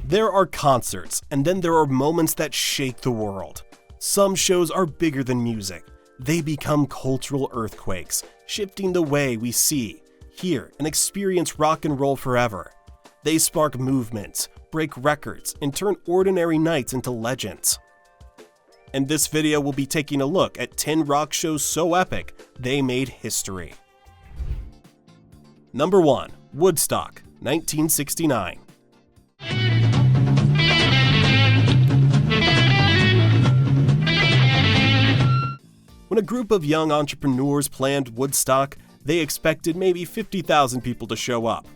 There are concerts, and then there are moments that shake the world. Some shows are bigger than music. They become cultural earthquakes, shifting the way we see, hear, and experience rock and roll forever. They spark movements, break records, and turn ordinary nights into legends. In this video, we'll be taking a look at 10 rock shows so epic, they made history. Number 1. Woodstock, 1969. When a group of young entrepreneurs planned Woodstock, they expected maybe 50,000 people to show up.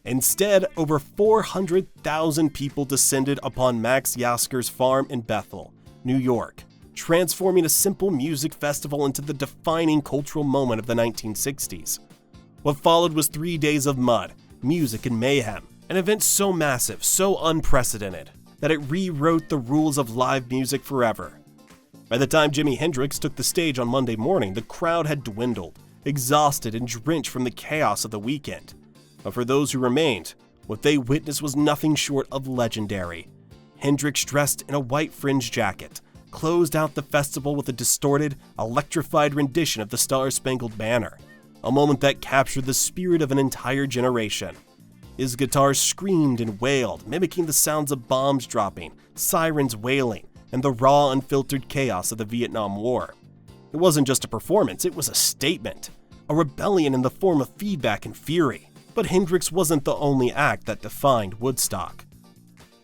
Instead, over 400,000 people descended upon Max Yasker's farm in Bethel, New York, transforming a simple music festival into the defining cultural moment of the 1960s. What followed was 3 days of mud, music, and mayhem, an event so massive, so unprecedented, that it rewrote the rules of live music forever. By the time Jimi Hendrix took the stage on Monday morning, the crowd had dwindled, exhausted and drenched from the chaos of the weekend. But for those who remained, what they witnessed was nothing short of legendary. Hendrix, dressed in a white fringe jacket, closed out the festival with a distorted, electrified rendition of the Star-Spangled Banner, a moment that captured the spirit of an entire generation. His guitar screamed and wailed, mimicking the sounds of bombs dropping, sirens wailing, and the raw, unfiltered chaos of the Vietnam War. It wasn't just a performance, it was a statement, a rebellion in the form of feedback and fury. But Hendrix wasn't the only act that defined Woodstock.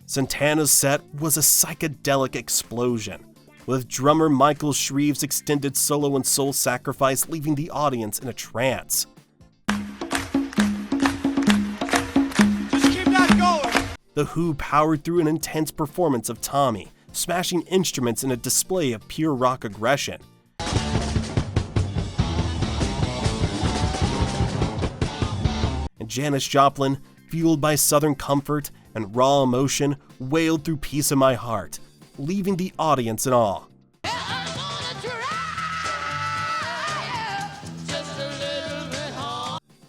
Santana's set was a psychedelic explosion, with drummer Michael Shreve's extended solo and soul sacrifice leaving the audience in a trance. Just keep that going! The Who powered through an intense performance of Tommy, smashing instruments in a display of pure rock aggression. And Janis Joplin, fueled by Southern comfort and raw emotion, wailed through Piece of My Heart, leaving the audience in awe.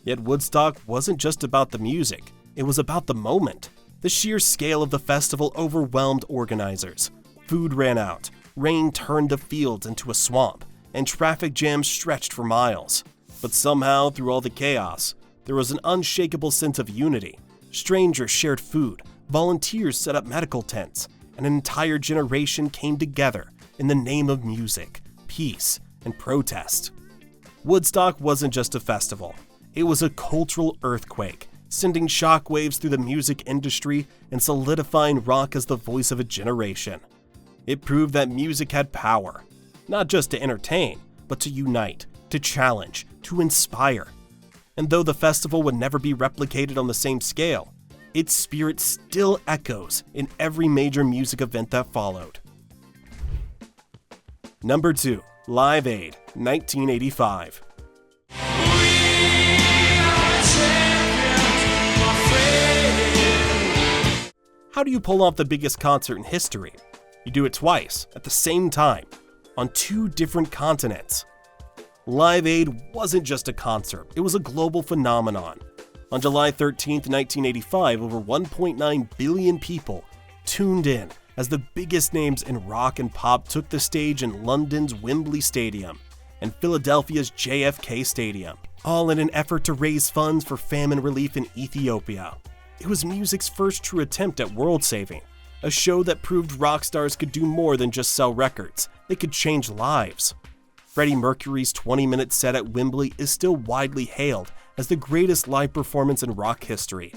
Yet Woodstock wasn't just about the music, it was about the moment. The sheer scale of the festival overwhelmed organizers. Food ran out, rain turned the fields into a swamp, and traffic jams stretched for miles. But somehow, through all the chaos, there was an unshakable sense of unity. Strangers shared food, volunteers set up medical tents, and an entire generation came together in the name of music, peace, and protest. Woodstock wasn't just a festival, it was a cultural earthquake, sending shockwaves through the music industry and solidifying rock as the voice of a generation. It proved that music had power, not just to entertain, but to unite, to challenge, to inspire. And though the festival would never be replicated on the same scale, its spirit still echoes in every major music event that followed. Number 2. Live Aid, 1985. How do you pull off the biggest concert in history? You do it twice, at the same time, on 2 different continents. Live Aid wasn't just a concert, it was a global phenomenon. On July 13, 1985, over 1.9 billion people tuned in as the biggest names in rock and pop took the stage in London's Wembley Stadium and Philadelphia's JFK Stadium, all in an effort to raise funds for famine relief in Ethiopia. It was music's first true attempt at world saving, a show that proved rock stars could do more than just sell records, they could change lives. Freddie Mercury's 20-minute set at Wembley is still widely hailed as the greatest live performance in rock history.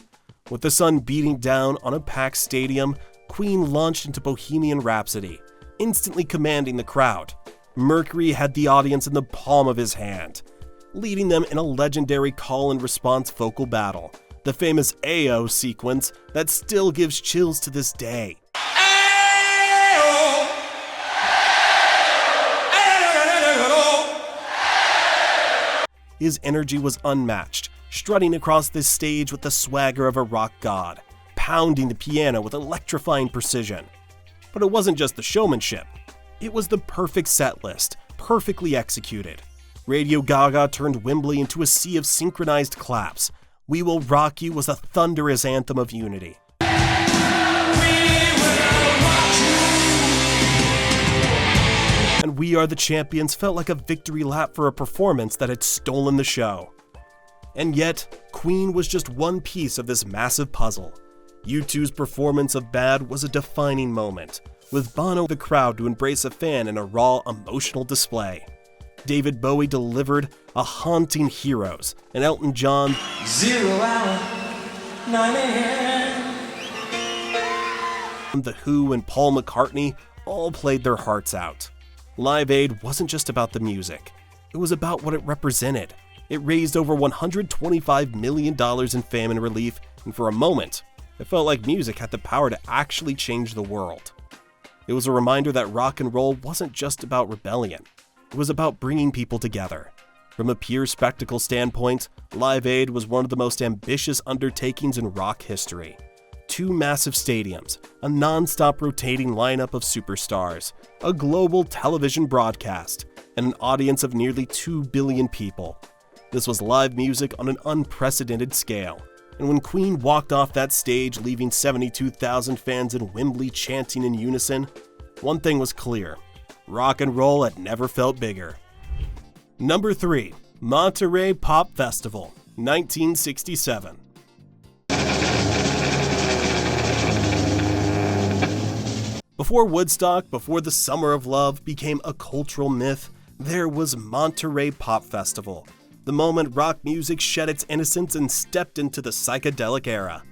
With the sun beating down on a packed stadium, Queen launched into Bohemian Rhapsody, instantly commanding the crowd. Mercury had the audience in the palm of his hand, leading them in a legendary call-and-response vocal battle, the famous AO sequence that still gives chills to this day. His energy was unmatched, strutting across this stage with the swagger of a rock god, pounding the piano with electrifying precision. But it wasn't just the showmanship. It was the perfect set list, perfectly executed. Radio Gaga turned Wembley into a sea of synchronized claps. We Will Rock You was a thunderous anthem of unity. We and We Are the Champions felt like a victory lap for a performance that had stolen the show. And yet, Queen was just one piece of this massive puzzle. U2's performance of Bad was a defining moment, with Bono the crowd to embrace a fan in a raw, emotional display. David Bowie delivered a haunting Heroes, and Elton John 0 hour, 9 a.m. The Who and Paul McCartney all played their hearts out. Live Aid wasn't just about the music, it was about what it represented. It raised over $125 million in famine relief, and for a moment, it felt like music had the power to actually change the world. It was a reminder that rock and roll wasn't just about rebellion, it was about bringing people together. From a pure spectacle standpoint, Live Aid was one of the most ambitious undertakings in rock history. 2 massive stadiums, a non-stop rotating lineup of superstars, a global television broadcast, and an audience of nearly 2 billion people. This was live music on an unprecedented scale, and when Queen walked off that stage leaving 72,000 fans in Wembley chanting in unison, one thing was clear: rock and roll had never felt bigger. Number 3. Monterey Pop Festival, 1967. Before Woodstock, before the Summer of Love became a cultural myth, there was Monterey Pop Festival, the moment rock music shed its innocence and stepped into the psychedelic era.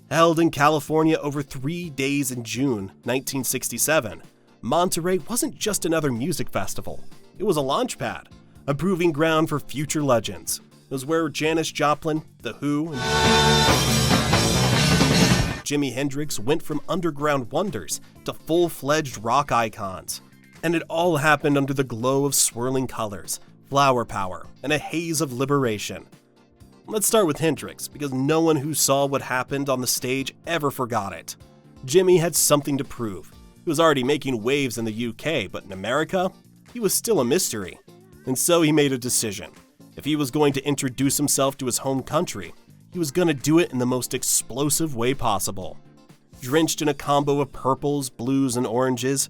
Held in California over 3 days in June 1967, Monterey wasn't just another music festival. It was a launchpad, a proving ground for future legends. It was where Janis Joplin, The Who, and Jimi Hendrix went from underground wonders to full-fledged rock icons. And it all happened under the glow of swirling colors, flower power, and a haze of liberation. Let's start with Hendrix, because no one who saw what happened on the stage ever forgot it. Jimmy had something to prove. He was already making waves in the UK, but in America, he was still a mystery. And so he made a decision. If he was going to introduce himself to his home country, he was going to do it in the most explosive way possible. Drenched in a combo of purples, blues, and oranges,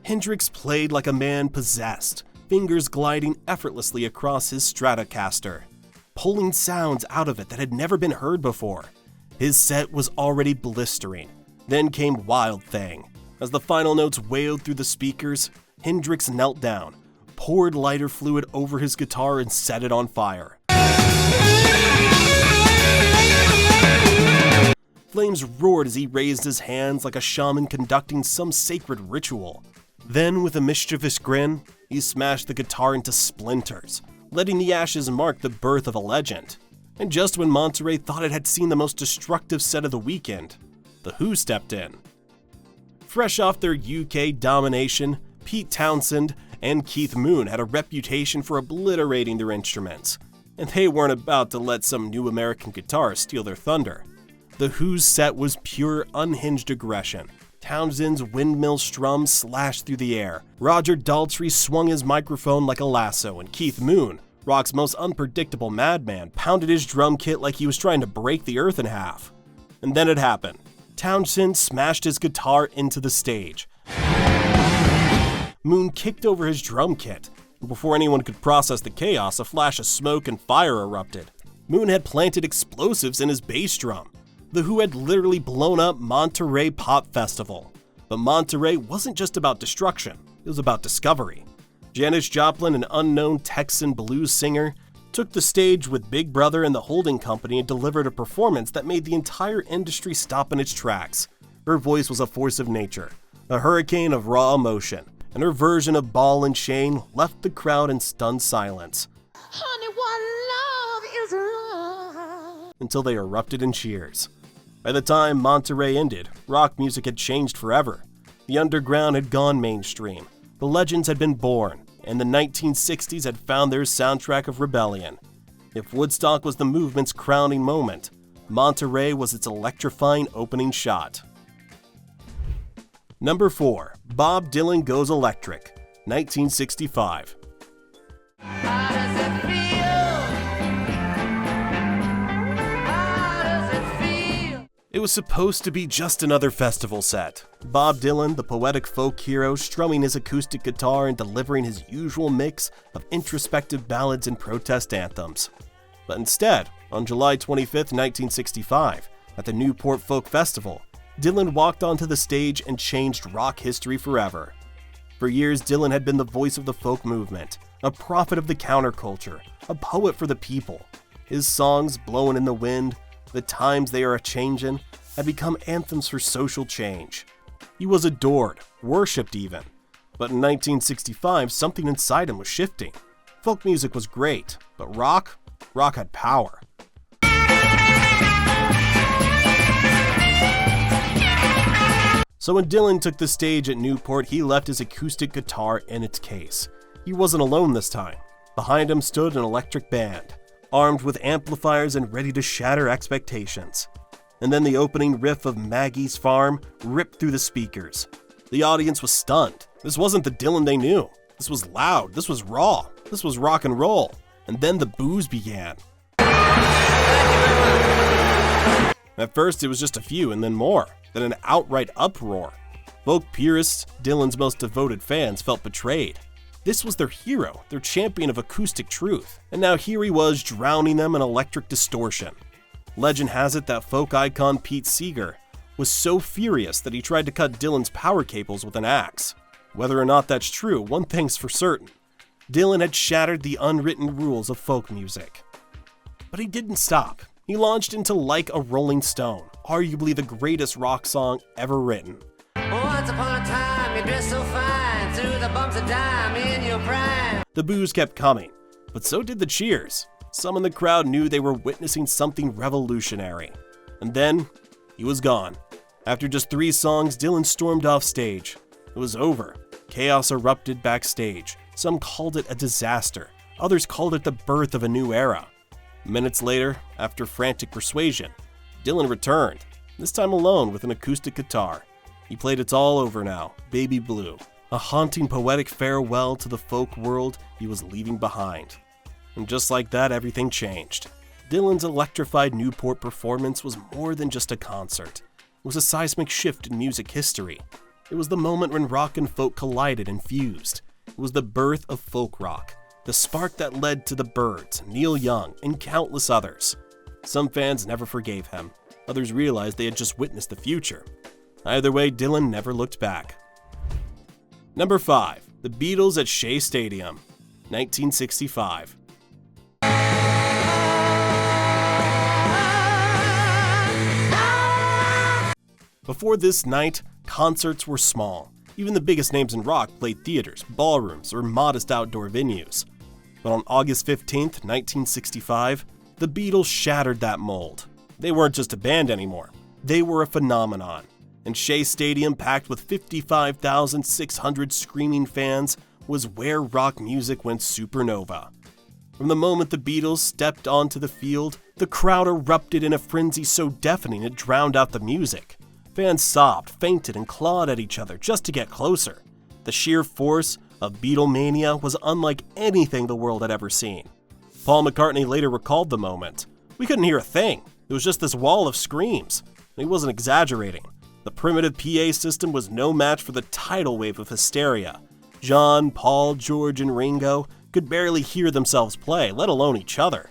Hendrix played like a man possessed, fingers gliding effortlessly across his Stratocaster, pulling sounds out of it that had never been heard before. His set was already blistering. Then came Wild Thing. As the final notes wailed through the speakers, Hendrix knelt down, poured lighter fluid over his guitar, and set it on fire. Flames roared as he raised his hands like a shaman conducting some sacred ritual. Then, with a mischievous grin, he smashed the guitar into splinters, letting the ashes mark the birth of a legend. And just when Monterey thought it had seen the most destructive set of the weekend, The Who stepped in. Fresh off their UK domination, Pete Townshend and Keith Moon had a reputation for obliterating their instruments, and they weren't about to let some new American guitar steal their thunder. The Who's set was pure, unhinged aggression. Townshend's windmill strum slashed through the air. Roger Daltrey swung his microphone like a lasso, and Keith Moon, rock's most unpredictable madman, pounded his drum kit like he was trying to break the earth in half. And then it happened. Townshend smashed his guitar into the stage. Moon kicked over his drum kit, and before anyone could process the chaos, a flash of smoke and fire erupted. Moon had planted explosives in his bass drum. The Who had literally blown up Monterey Pop Festival. But Monterey wasn't just about destruction, it was about discovery. Janis Joplin, an unknown Texan blues singer, took the stage with Big Brother and the Holding Company and delivered a performance that made the entire industry stop in its tracks. Her voice was a force of nature, a hurricane of raw emotion, and her version of Ball and Chain left the crowd in stunned silence. Honey, what love is love? Until they erupted in cheers. By the time Monterey ended, rock music had changed forever. The underground had gone mainstream, the legends had been born, and the 1960s had found their soundtrack of rebellion. If Woodstock was the movement's crowning moment, Monterey was its electrifying opening shot. Number 4. Bob Dylan Goes Electric, 1965. How does it feel? How does it feel? It was supposed to be just another festival set. Bob Dylan, the poetic folk hero, strumming his acoustic guitar and delivering his usual mix of introspective ballads and protest anthems. But instead, on July 25, 1965, at the Newport Folk Festival, Dylan walked onto the stage and changed rock history forever. For years, Dylan had been the voice of the folk movement, a prophet of the counterculture, a poet for the people. His songs, Blowin' in the Wind, The Times They Are A-Changin', had become anthems for social change. He was adored, worshipped even. But in 1965, something inside him was shifting. Folk music was great, but rock had power. So when Dylan took the stage at Newport, he left his acoustic guitar in its case. He wasn't alone this time. Behind him stood an electric band, armed with amplifiers and ready to shatter expectations. And then the opening riff of Maggie's Farm ripped through the speakers. The audience was stunned. This wasn't the Dylan they knew. This was loud, this was raw, this was rock and roll. And then the boos began. At first it was just a few and then more, then an outright uproar. Folk purists, Dylan's most devoted fans, felt betrayed. This was their hero, their champion of acoustic truth, and now here he was drowning them in electric distortion. Legend has it that folk icon Pete Seeger was so furious that he tried to cut Dylan's power cables with an axe. Whether or not that's true, one thing's for certain. Dylan had shattered the unwritten rules of folk music. But he didn't stop. He launched into Like a Rolling Stone, arguably the greatest rock song ever written. Once upon a time, you dressed so fine, through the bumps of dime in your prime. The boos kept coming, but so did the cheers. Some in the crowd knew they were witnessing something revolutionary. And then, he was gone. After just 3 songs, Dylan stormed off stage. It was over. Chaos erupted backstage. Some called it a disaster. Others called it the birth of a new era. Minutes later, after frantic persuasion, Dylan returned, this time alone with an acoustic guitar. He played It's All Over Now, Baby Blue, a haunting poetic farewell to the folk world he was leaving behind. And just like that, everything changed. Dylan's electrified Newport performance was more than just a concert. It was a seismic shift in music history. It was the moment when rock and folk collided and fused. It was the birth of folk rock, the spark that led to the Byrds, Neil Young, and countless others. Some fans never forgave him. Others realized they had just witnessed the future. Either way, Dylan never looked back. Number 5. The Beatles at Shea Stadium, 1965. Before this night, concerts were small. Even the biggest names in rock played theaters, ballrooms, or modest outdoor venues. But on August 15th, 1965, the Beatles shattered that mold. They weren't just a band anymore. They were a phenomenon. And Shea Stadium, packed with 55,600 screaming fans, was where rock music went supernova. From the moment the Beatles stepped onto the field, the crowd erupted in a frenzy so deafening it drowned out the music. Fans sobbed, fainted, and clawed at each other just to get closer. The sheer force of Beatlemania was unlike anything the world had ever seen. Paul McCartney later recalled the moment. "We couldn't hear a thing. It was just this wall of screams." And he wasn't exaggerating. The primitive PA system was no match for the tidal wave of hysteria. John, Paul, George, and Ringo could barely hear themselves play, let alone each other.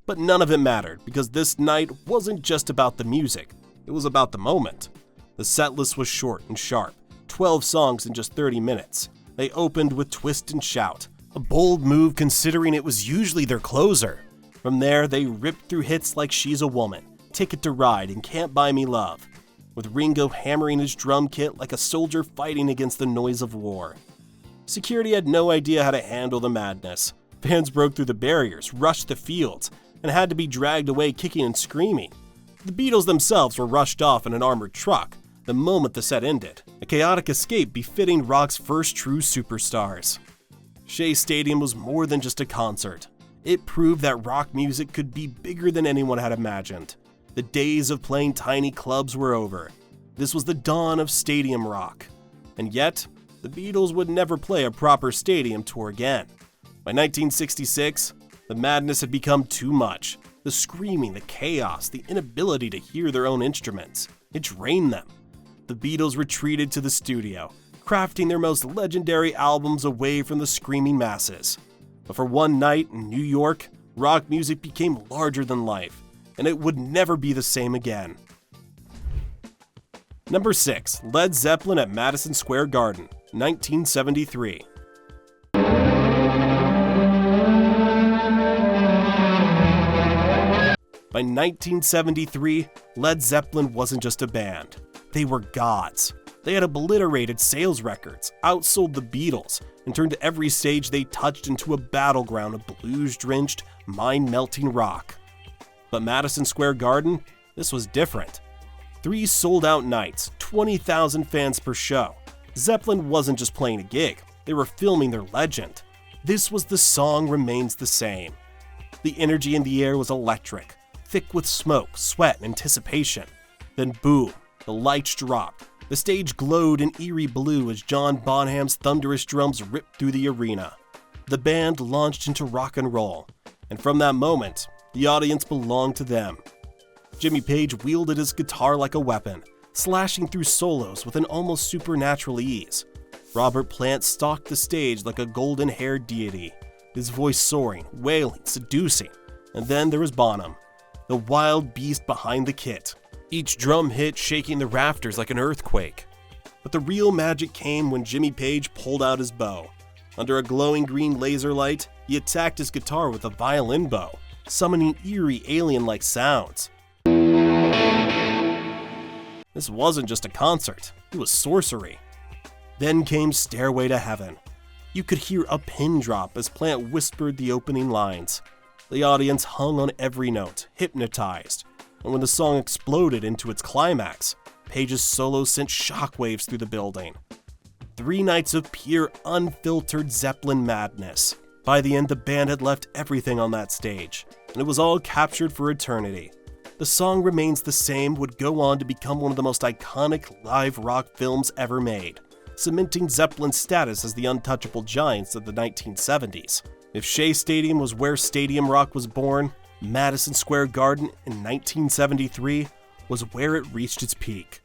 But none of it mattered, because this night wasn't just about the music, it was about the moment. The setlist was short and sharp, 12 songs in just 30 minutes. They opened with Twist and Shout, a bold move considering it was usually their closer. From there, they ripped through hits like She's a Woman, Ticket to Ride, and Can't Buy Me Love, with Ringo hammering his drum kit like a soldier fighting against the noise of war. Security had no idea how to handle the madness. Fans broke through the barriers, rushed the fields, and had to be dragged away kicking and screaming. The Beatles themselves were rushed off in an armored truck the moment the set ended, a chaotic escape befitting rock's first true superstars. Shea Stadium was more than just a concert. It proved that rock music could be bigger than anyone had imagined. The days of playing tiny clubs were over. This was the dawn of stadium rock. And yet, the Beatles would never play a proper stadium tour again. By 1966, The madness had become too much. The screaming, the chaos, the inability to hear their own instruments. It drained them. The Beatles retreated to the studio, crafting their most legendary albums away from the screaming masses. But for one night in New York, rock music became larger than life, and it would never be the same again. Number 6. Led Zeppelin at Madison Square Garden, 1973. By 1973, Led Zeppelin wasn't just a band. They were gods. They had obliterated sales records, outsold the Beatles, and turned every stage they touched into a battleground of blues-drenched, mind-melting rock. But Madison Square Garden? This was different. 3 sold-out nights, 20,000 fans per show. Zeppelin wasn't just playing a gig, they were filming their legend. This was The Song Remains the Same. The energy in the air was electric, thick with smoke, sweat, and anticipation. Then boom, the lights dropped. The stage glowed in eerie blue as John Bonham's thunderous drums ripped through the arena. The band launched into rock and roll, and from that moment, the audience belonged to them. Jimmy Page wielded his guitar like a weapon, slashing through solos with an almost supernatural ease. Robert Plant stalked the stage like a golden-haired deity, his voice soaring, wailing, seducing. And then there was Bonham, the wild beast behind the kit, each drum hit shaking the rafters like an earthquake. But the real magic came when Jimmy Page pulled out his bow. Under a glowing green laser light, he attacked his guitar with a violin bow, summoning eerie alien-like sounds. This wasn't just a concert, it was sorcery. Then came Stairway to Heaven. You could hear a pin drop as Plant whispered the opening lines. The audience hung on every note, hypnotized, and when the song exploded into its climax, Page's solo sent shockwaves through the building. 3 nights of pure, unfiltered Zeppelin madness. By the end, the band had left everything on that stage, and it was all captured for eternity. The Song Remains the Same would go on to become one of the most iconic live rock films ever made, cementing Zeppelin's status as the untouchable giants of the 1970s. If Shea Stadium was where stadium rock was born, Madison Square Garden in 1973 was where it reached its peak.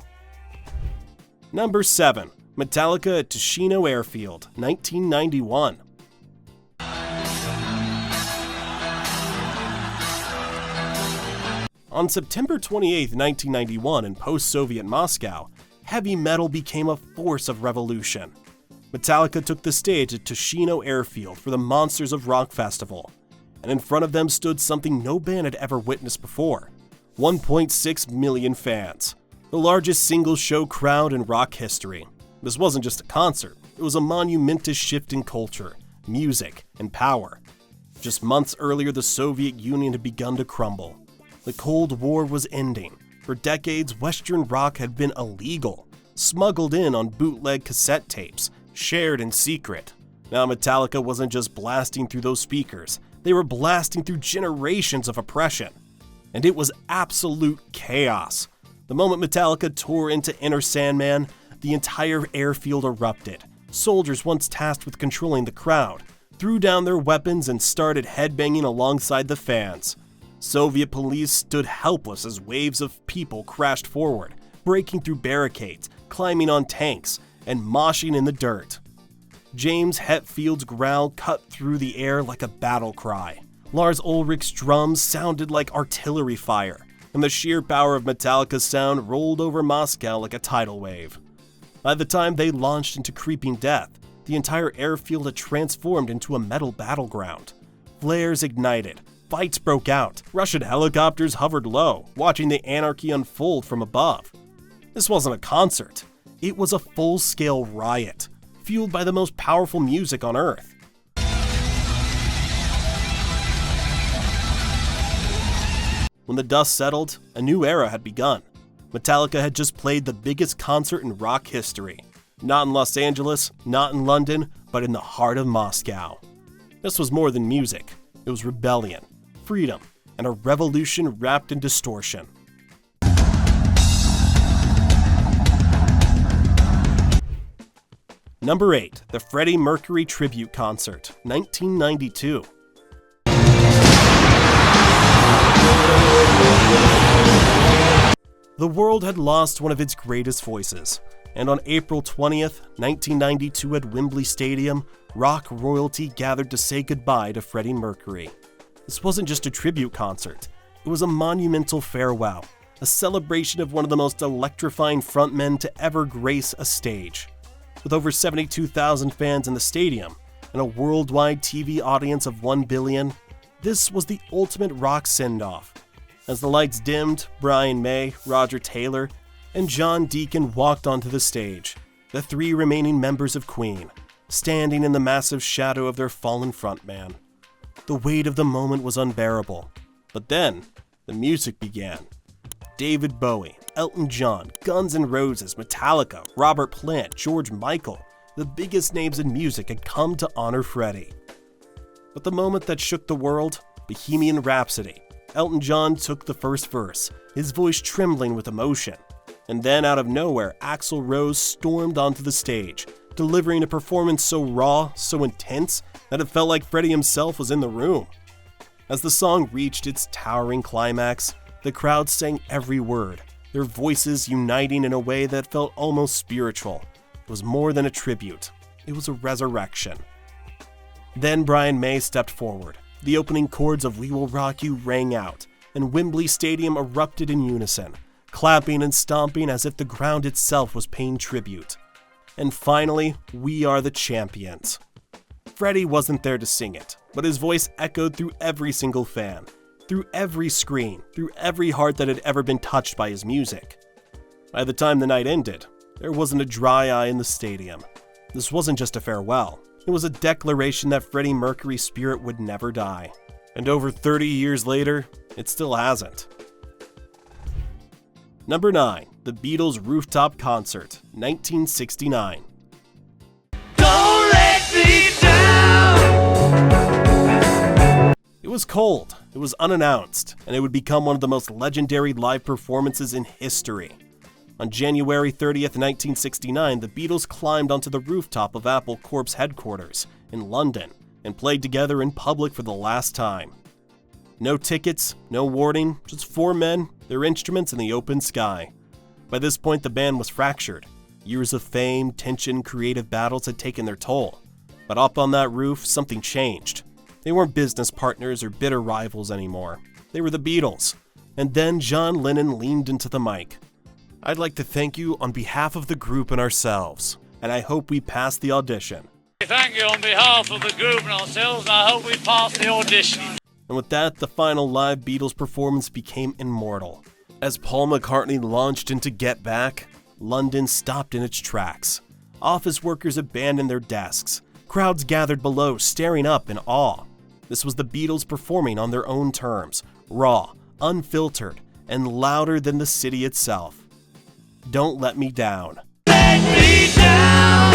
Number 7. Metallica at Tushino Airfield, 1991. On September 28, 1991, in post-Soviet Moscow, heavy metal became a force of revolution. Metallica took the stage at Tushino Airfield for the Monsters of Rock Festival, and in front of them stood something no band had ever witnessed before: 1.6 million fans, the largest single-show crowd in rock history. This wasn't just a concert, it was a monumentous shift in culture, music, and power. Just months earlier, the Soviet Union had begun to crumble. The Cold War was ending. For decades, Western rock had been illegal, smuggled in on bootleg cassette tapes, shared in secret. Now Metallica wasn't just blasting through those speakers, they were blasting through generations of oppression. And it was absolute chaos. The moment Metallica tore into Enter Sandman, the entire airfield erupted. Soldiers once tasked with controlling the crowd threw down their weapons and started headbanging alongside the fans. Soviet police stood helpless as waves of people crashed forward, breaking through barricades, climbing on tanks, and moshing in the dirt. James Hetfield's growl cut through the air like a battle cry. Lars Ulrich's drums sounded like artillery fire, and the sheer power of Metallica's sound rolled over Moscow like a tidal wave. By the time they launched into Creeping Death, the entire airfield had transformed into a metal battleground. Flares ignited, fights broke out, Russian helicopters hovered low, watching the anarchy unfold from above. This wasn't a concert, it was a full-scale riot, fueled by the most powerful music on Earth. When the dust settled, a new era had begun. Metallica had just played the biggest concert in rock history. Not in Los Angeles, not in London, but in the heart of Moscow. This was more than music, it was rebellion, freedom, and a revolution wrapped in distortion. Number 8. The Freddie Mercury Tribute Concert, 1992. The world had lost one of its greatest voices, and on April 20th, 1992 at Wembley Stadium, rock royalty gathered to say goodbye to Freddie Mercury. This wasn't just a tribute concert, it was a monumental farewell, a celebration of one of the most electrifying frontmen to ever grace a stage. With over 72,000 fans in the stadium and a worldwide TV audience of 1 billion, this was the ultimate rock send-off. As the lights dimmed, Brian May, Roger Taylor, and John Deacon walked onto the stage, the 3 remaining members of Queen, standing in the massive shadow of their fallen frontman. The weight of the moment was unbearable, but then the music began. David Bowie, Elton John, Guns N' Roses, Metallica, Robert Plant, George Michael, the biggest names in music had come to honor Freddie. But the moment that shook the world, Bohemian Rhapsody, Elton John took the first verse, his voice trembling with emotion. And then out of nowhere, Axl Rose stormed onto the stage, delivering a performance so raw, so intense, that it felt like Freddie himself was in the room. As the song reached its towering climax, the crowd sang every word, their voices uniting in a way that felt almost spiritual. It was more than a tribute, it was a resurrection. Then Brian May stepped forward. The opening chords of We Will Rock You rang out, and Wembley Stadium erupted in unison, clapping and stomping as if the ground itself was paying tribute. And finally, We Are the Champions. Freddie wasn't there to sing it, but his voice echoed through every single fan, through every screen, through every heart that had ever been touched by his music. By the time the night ended, there wasn't a dry eye in the stadium. This wasn't just a farewell. It was a declaration that Freddie Mercury's spirit would never die. And over 30 years later, it still hasn't. Number 9. The Beatles' Rooftop Concert, 1969. Don't let me down. It was cold, it was unannounced, and it would become one of the most legendary live performances in history. On January 30th, 1969, the Beatles climbed onto the rooftop of Apple Corp's headquarters in London and played together in public for the last time. No tickets, no warning, just 4 men, their instruments in the open sky. By this point, the band was fractured. Years of fame, tension, creative battles had taken their toll. But up on that roof, something changed. They weren't business partners or bitter rivals anymore. They were the Beatles. And then John Lennon leaned into the mic. I'd like to thank you on behalf of the group and ourselves, and I hope we pass the audition. Thank you on behalf of the group and ourselves, and I hope we pass the audition. And with that, the final live Beatles performance became immortal. As Paul McCartney launched into Get Back, London stopped in its tracks. Office workers abandoned their desks. Crowds gathered below, staring up in awe. This was the Beatles performing on their own terms, raw, unfiltered, and louder than the city itself. Don't Let Me Down. Let me down.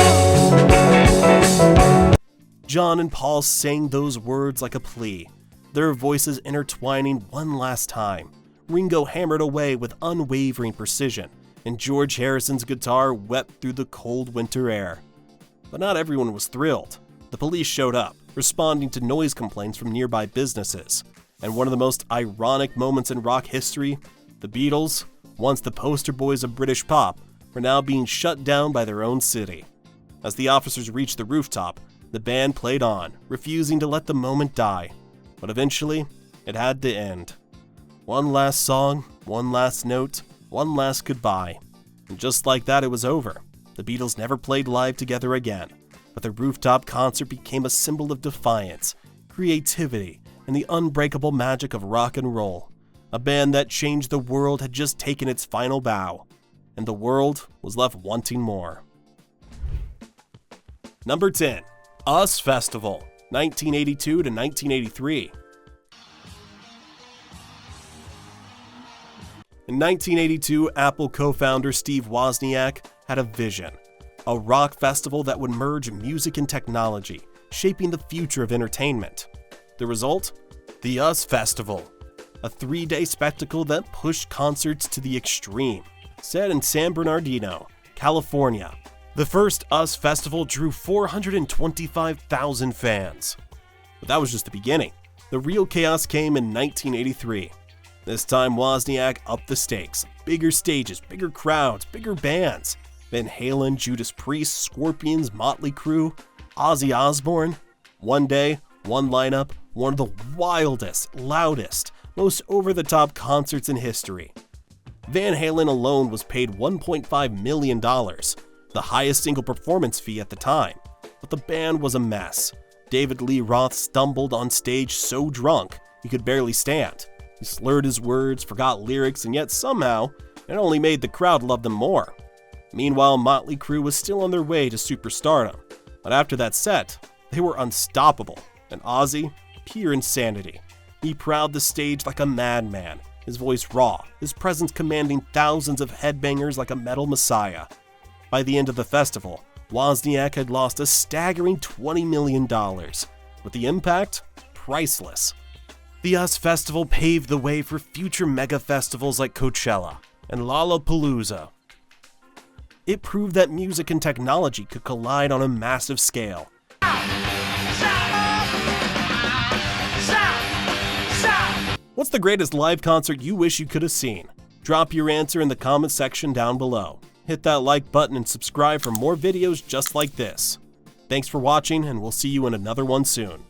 John and Paul sang those words like a plea, their voices intertwining one last time. Ringo hammered away with unwavering precision, and George Harrison's guitar wept through the cold winter air. But not everyone was thrilled. The police showed up, responding to noise complaints from nearby businesses. And one of the most ironic moments in rock history, the Beatles, once the poster boys of British pop, were now being shut down by their own city. As the officers reached the rooftop, the band played on, refusing to let the moment die. But eventually, it had to end. One last song, one last note, one last goodbye. And just like that, it was over. The Beatles never played live together again, but the rooftop concert became a symbol of defiance, creativity, and the unbreakable magic of rock and roll. A band that changed the world had just taken its final bow, and the world was left wanting more. Number 10. Us Festival, 1982 to 1983. In 1982, Apple co-founder Steve Wozniak had a vision, a rock festival that would merge music and technology, shaping the future of entertainment. The result? The Us Festival, a 3-day spectacle that pushed concerts to the extreme. Set in San Bernardino, California, the first Us Festival drew 425,000 fans. But that was just the beginning. The real chaos came in 1983. This time Wozniak upped the stakes. Bigger stages, bigger crowds, bigger bands. Van Halen, Judas Priest, Scorpions, Motley Crue, Ozzy Osbourne. One day, one lineup, one of the wildest, loudest, most over-the-top concerts in history. Van Halen alone was paid $1.5 million, the highest single performance fee at the time. But the band was a mess. David Lee Roth stumbled on stage so drunk he could barely stand. He slurred his words, forgot lyrics, and yet somehow it only made the crowd love them more. Meanwhile, Motley Crue was still on their way to superstardom, but after that set, they were unstoppable, and Ozzy, pure insanity. He prowled the stage like a madman, his voice raw, his presence commanding thousands of headbangers like a metal messiah. By the end of the festival, Wozniak had lost a staggering $20 million, but the impact, priceless. The US Festival paved the way for future mega festivals like Coachella and Lollapalooza. It proved that music and technology could collide on a massive scale. What's the greatest live concert you wish you could have seen? Drop your answer in the comments section down below. Hit that like button and subscribe for more videos just like this. Thanks for watching, and we'll see you in another one soon.